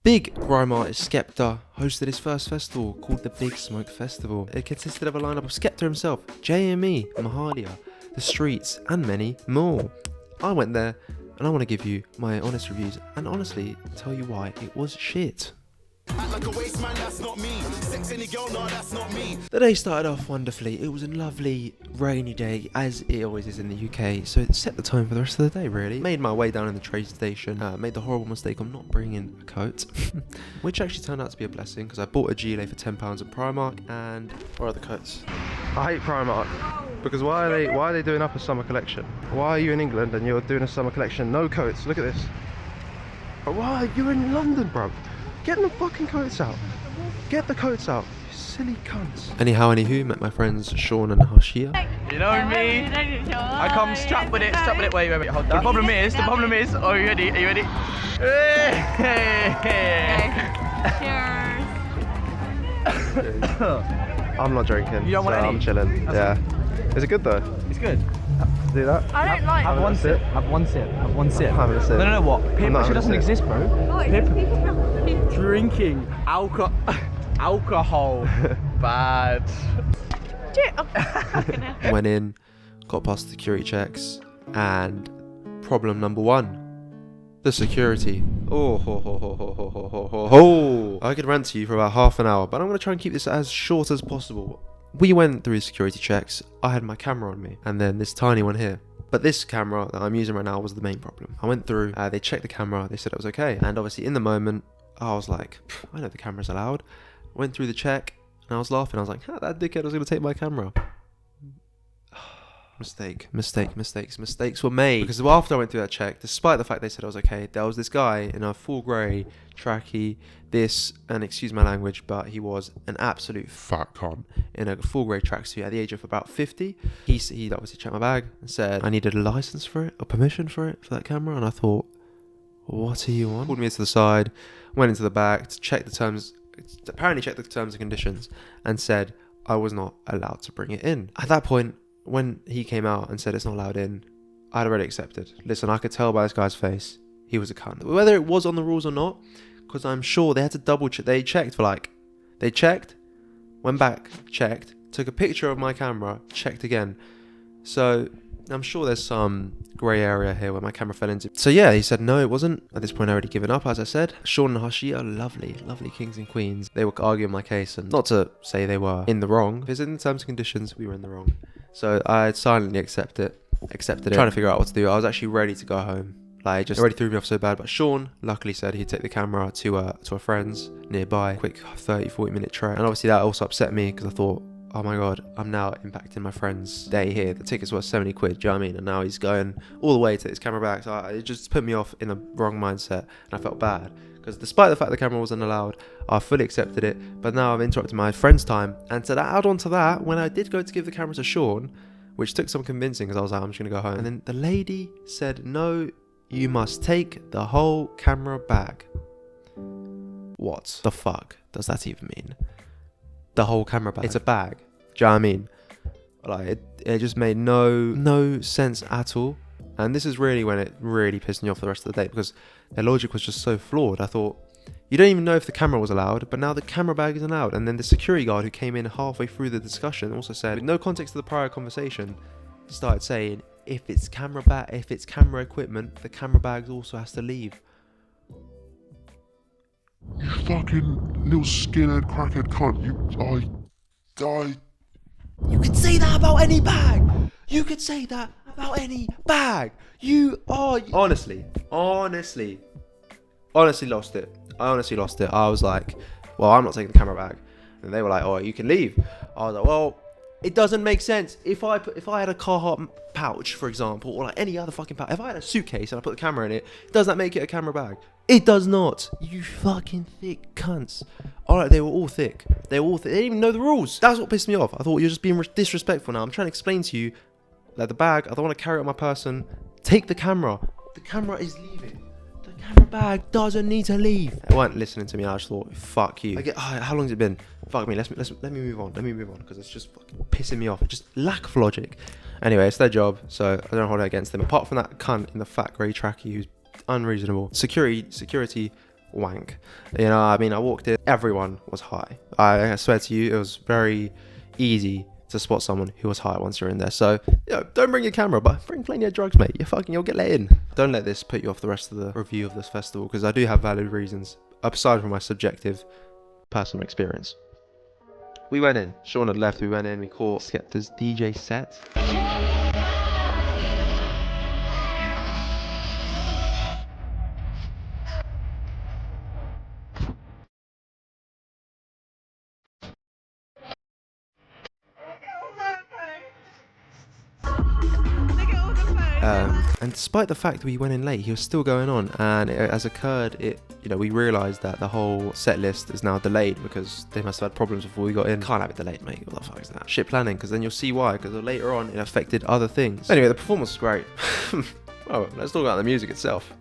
Big grime artist Skepta hosted his first festival called the Big Smoke Festival. It consisted of a lineup of Skepta himself, JME, Mahalia, The Streets, and many more. I went there and I want to give you my honest reviews and honestly tell you why it was shit. Like a waste man, that's not me. Sex any girl, no, that's not me. The day started off wonderfully. It was a lovely rainy day, as it always is in the UK, so it set the tone for the rest of the day really. Made my way down in the train station, made the horrible mistake of not bringing a coat, which actually turned out to be a blessing because I bought a gilet for £10 at Primark. And where are the coats? I hate Primark because why are they doing up a summer collection? Why are you in England and you're doing a summer collection? No coats. Look at this. Why? You're in London, bruv. Get the fucking coats out. Get the coats out. You silly cunts. Anyhow, anywho, met my friends Sean and Mahalia. You know me. I come strapped with it. Wait, hold that. The problem is, are you ready? Cheers. I'm not drinking. You don't want any? I'm chilling. That's Is it good though? It's good. Do that? I don't like Have one sip. Have one sip. I'm having a sip. No, what? Peer I'm not pressure doesn't having a sip. exist, bro. Drinking alcohol bad. Went in, got past security checks, and problem number one, the security. I could rant to you for about half an hour, but I'm going to try and keep this as short as possible. We went through security checks. I had my camera on me, and then this tiny one here. But this camera that I'm using right now was the main problem. I went through, they checked the camera, they said it was okay. And obviously in the moment, I was like, I know the camera's allowed. Went through the check, and I was laughing. I was like, that dickhead was going to take my camera. Mistakes were made. Because after I went through that check, despite the fact they said I was okay, there was this guy in a full grey trackie, and excuse my language, but he was an absolute fat cunt in a full grey tracksuit at the age of about 50. He obviously checked my bag and said I needed a license for it, or permission for that camera, and I thought, what are you on? Pulled me to the side, went into the back to check the terms, apparently checked the terms and conditions, and said I was not allowed to bring it in. At that point, when he came out and said it's not allowed in, I'd already accepted. Listen, I could tell by this guy's face, he was a cunt. Whether it was on the rules or not, because I'm sure they had to double check. They checked, went back, checked, took a picture of my camera, checked again. So I'm sure there's some grey area here where my camera fell into. So yeah, he said no, it wasn't. At this point, I already given up, as I said. Sean and Mahalia are lovely kings and queens. They were arguing my case, and not to say they were in the wrong, because in the terms and conditions, we were in the wrong. So I silently accepted it. Trying to figure out what to do. I was actually ready to go home. Like, it just already threw me off so bad. But Sean luckily said he'd take the camera to a friend's nearby. Quick 30-40 minute trek. And obviously that also upset me because I thought, oh my god, I'm now impacting my friend's day here. The tickets were 70 quid, do you know what I mean? And now he's going all the way to his camera back. So it just put me off in the wrong mindset. And I felt bad. Because despite the fact the camera wasn't allowed, I fully accepted it. But now I've interrupted my friend's time. And to add on to that, when I did go to give the camera to Sean, which took some convincing because I was like, I'm just going to go home. And then the lady said, no, you must take the whole camera bag. What the fuck does that even mean? The whole camera bag. It's a bag. Do you know what I mean? Like, it just made no sense at all. And this is really when it really pissed me off the rest of the day, because their logic was just so flawed. I thought, you don't even know if the camera was allowed, but now the camera bag is allowed. And then the security guard who came in halfway through the discussion also said, with no context to the prior conversation, started saying, if it's camera equipment, the camera bag also has to leave. You fucking little skinhead crackhead cunt. You could say that about any bag. You could say that about any bag. You are honestly lost it. I honestly lost it. I was like, well, I'm not taking the camera bag. And they were like, oh, you can leave. I was like, well, it doesn't make sense. If I had a Carhartt pouch, for example, or like any other fucking pouch, if I had a suitcase and I put the camera in it, does that make it a camera bag? It does not. You fucking thick cunts. Alright, they were all thick. They didn't even know the rules. That's what pissed me off. I thought you're just being disrespectful now. I'm trying to explain to you that the bag, I don't want to carry it on my person. Take the camera. The camera is leaving. The camera bag doesn't need to leave. They weren't listening to me. I just thought, fuck you. How long has it been? Fuck me. Let me move on. Because it's just fucking pissing me off. It's just lack of logic. Anyway, it's their job, so I don't hold it against them. Apart from that cunt in the fat grey trackie who's unreasonable. Security wank. You know, I mean, I walked in, everyone was high. I swear to you, it was very easy to spot someone who was high once you're in there. So, you know, don't bring your camera, but bring plenty of drugs, mate. You'll get let in. Don't let this put you off the rest of the review of this festival, because I do have valid reasons, aside from my subjective personal experience. We went in. Sean had left. We went in. We caught Skepta's DJ set. And despite the fact that we went in late, he was still going on, and as occurred, we realised that the whole set list is now delayed because they must have had problems before we got in. Can't have it delayed, mate. What the fuck is that? Shit planning, because then you'll see why, because later on it affected other things. Anyway, the performance was great. Oh, let's talk about the music itself.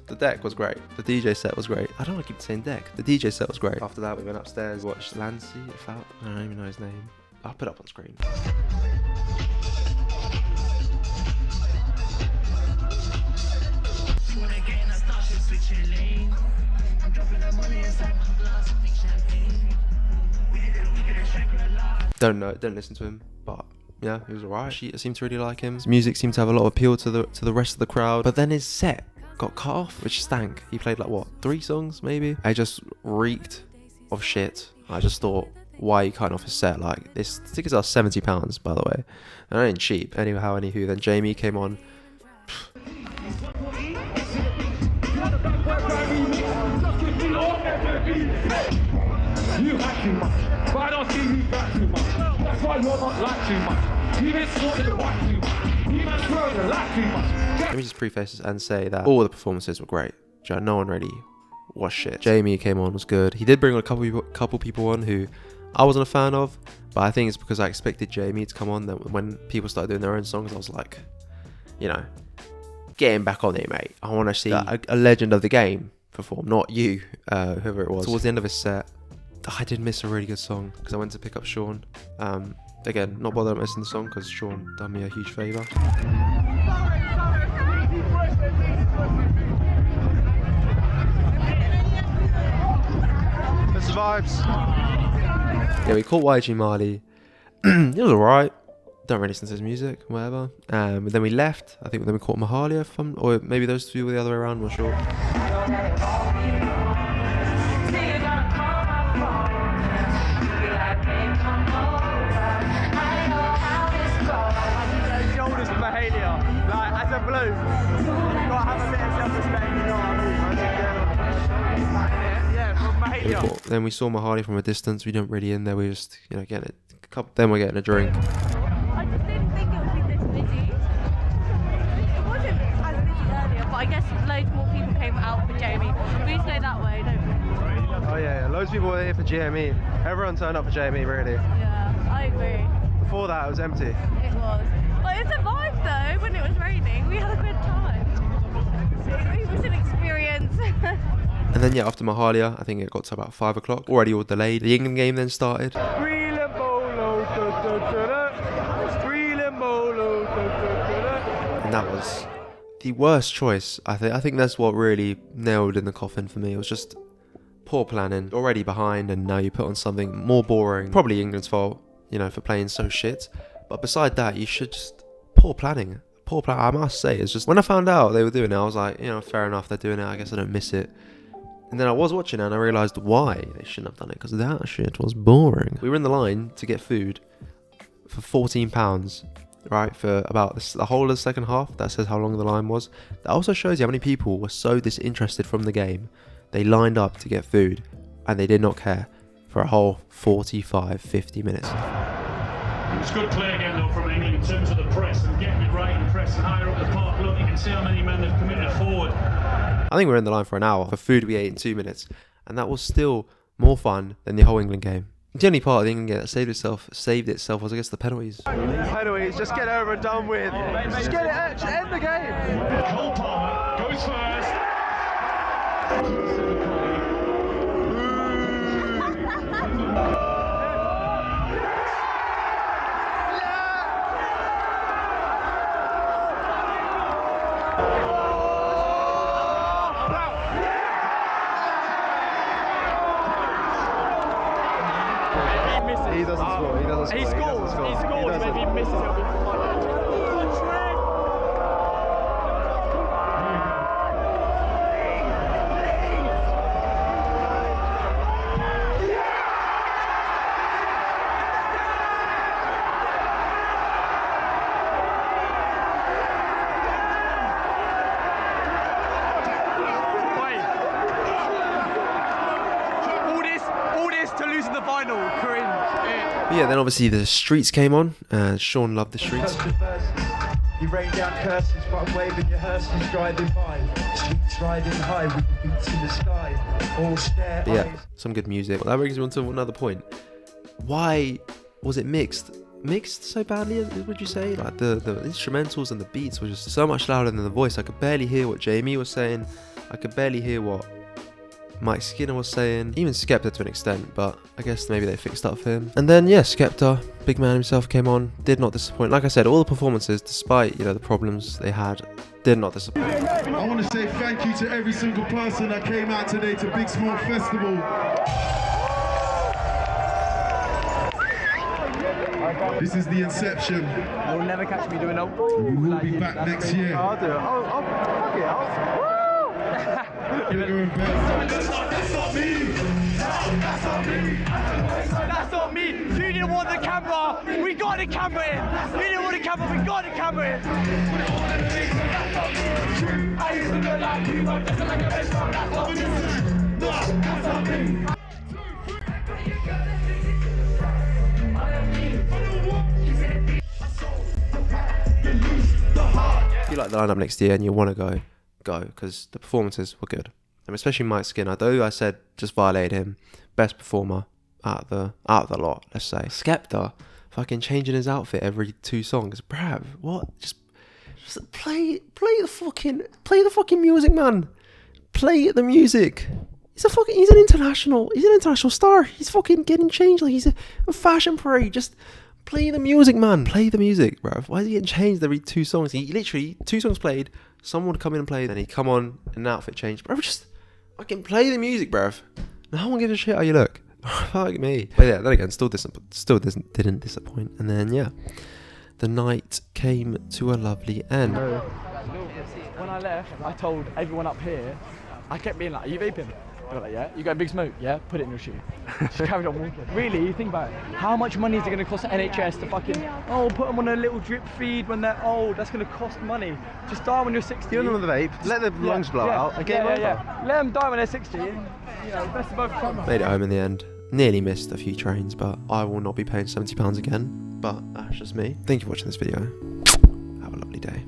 The deck was great. The DJ set was great. I don't want to keep saying deck. The DJ set was great. After that, we went upstairs, watched Lancey. I don't even know his name. I'll put it up on screen. Don't listen to him, but yeah, he was alright. She seemed to really like him. His music seemed to have a lot of appeal to the rest of the crowd, but then his set got cut off, which stank. He played like what, 3 songs maybe? I just reeked of shit. I just thought, why are you cutting off his set? Like, this tickets are £70, by the way, and I ain't cheap. Anywho, then Jamie came on. I don't see you back too much. That's why you're not like too much. You didn't sort the white too much. You didn't throw the like too much. Let me just preface this and say that all the performances were great. No one really was shit. Jamie came on, was good. He did bring a couple people on who I wasn't a fan of, but I think it's because I expected Jamie to come on. That when people started doing their own songs, I was like, you know, get him back on it, mate. I want to see a legend of the game perform, not you, whoever it was. Towards the end of his set, I did miss a really good song because I went to pick up Sean. Again, not bothered missing the song because Sean done me a huge favour. That's the vibes. Yeah, we caught YG Marley. It was alright. Don't really listen to his music, whatever. But then we left. I think then we caught Mahalia, or maybe those two were the other way around, I'm not sure. Mahalia, like as a blue, you've got to have a bit of self-respect, you know what I mean? Yeah, from Mahalia. Then we saw Mahalia from a distance. We didn't really in there. We just, getting a couple. Then we're getting a drink. I just didn't think it would be this busy. It wasn't as busy earlier, but I guess loads more people came out for Jamie. We go that way, don't we? Oh yeah, loads of people were here for JME. Everyone turned up for JME, really. Yeah, I agree. Before that, it was empty. It was. But it survived though, when it was raining. We had a good time. It was an experience. And then after Mahalia, I think it got to about 5 o'clock. Already all delayed. The England game then started. And that was the worst choice. I think that's what really nailed in the coffin for me. It was just poor planning. Already behind, and now you put on something more boring. Probably England's fault, for playing so shit. But beside that, you should just poor planning. I must say, it's just when I found out they were doing it, I was like, fair enough, they're doing it. I guess I don't miss it. And then I was watching it and I realised why they shouldn't have done it, because that shit was boring. We were in the line to get food for £14, right, for about the whole of the second half. That says how long the line was. That also shows you how many people were so disinterested from the game. They lined up to get food and they did not care for a whole 45-50 minutes. It's good play again though from England in terms of the press and getting it right in the press and higher up the park. Look, you can see how many men they've committed forward. I think we were in the line for an hour for food we ate in 2 minutes, and that was still more fun than the whole England game. The only part of the England game that saved itself was, I guess, the penalties. Penalties, just get over and done with. Just get it, just end the game. Cole Palmer goes first. misses. He doesn't score. He doesn't score. He scores. He scores. But if he misses, it'll be fine. To lose in the final, cringe. But yeah, then obviously the streets came on. Sean loved the streets. You rain down curses, but I'm waving your hearses driving by. Streets riding high with the beats in the sky. All stare But yeah, eyes. some good music. That brings me on to another point. Why was it mixed? Mixed so badly, would you say? Like the instrumentals and the beats were just so much louder than the voice. I could barely hear what Jamie was saying. I could barely hear what Mike Skinner was saying, even Skepta to an extent, but I guess maybe they fixed up for him. And then yeah, Skepta, big man himself, came on, did not disappoint. Like I said, all the performances, despite the problems they had, did not disappoint. I want to say thank you to every single person that came out today to Big Small Festival. This is the inception. You'll never catch me doing a We will be back next year. I'll do it. Fuck it. Bigger and better. That's not me. You didn't want the camera. We got the camera in. You didn't want the camera. We got the camera in. If you like the lineup next year and you want to go, because the performances were good. And especially Mike Skinner, though I said just violated him, best performer out of the lot, let's say. Skepta, fucking changing his outfit every 2 songs. Bruv, what? Just play the fucking music, man. Play the music. He's an international star. He's fucking getting changed like he's a fashion parade. Just play the music, man. Play the music, bruv. Why is he getting changed every 2 songs? He literally 2 songs played. Someone would come in and play, then he'd come on in an outfit change. Bruv, just fucking play the music, bruv. No one gives a shit how you look. Fuck me. But yeah, then again, still didn't disappoint. And then yeah, the night came to a lovely end. When I left, I told everyone up here, I kept being like, are you vaping? They were like, yeah. You got a big smoke? Yeah. Put it in your shoe. Just carried on walking. Really, think about it. How much money is it going to cost the NHS to fucking, put them on a little drip feed when they're old? That's going to cost money. Just die when you're 60. Give them the vape, let the lungs blow out, and get them over. Let them die when they're 60. Best of both worlds. Made it home in the end. Nearly missed a few trains, but I will not be paying £70 again. But that's just me. Thank you for watching this video. Have a lovely day.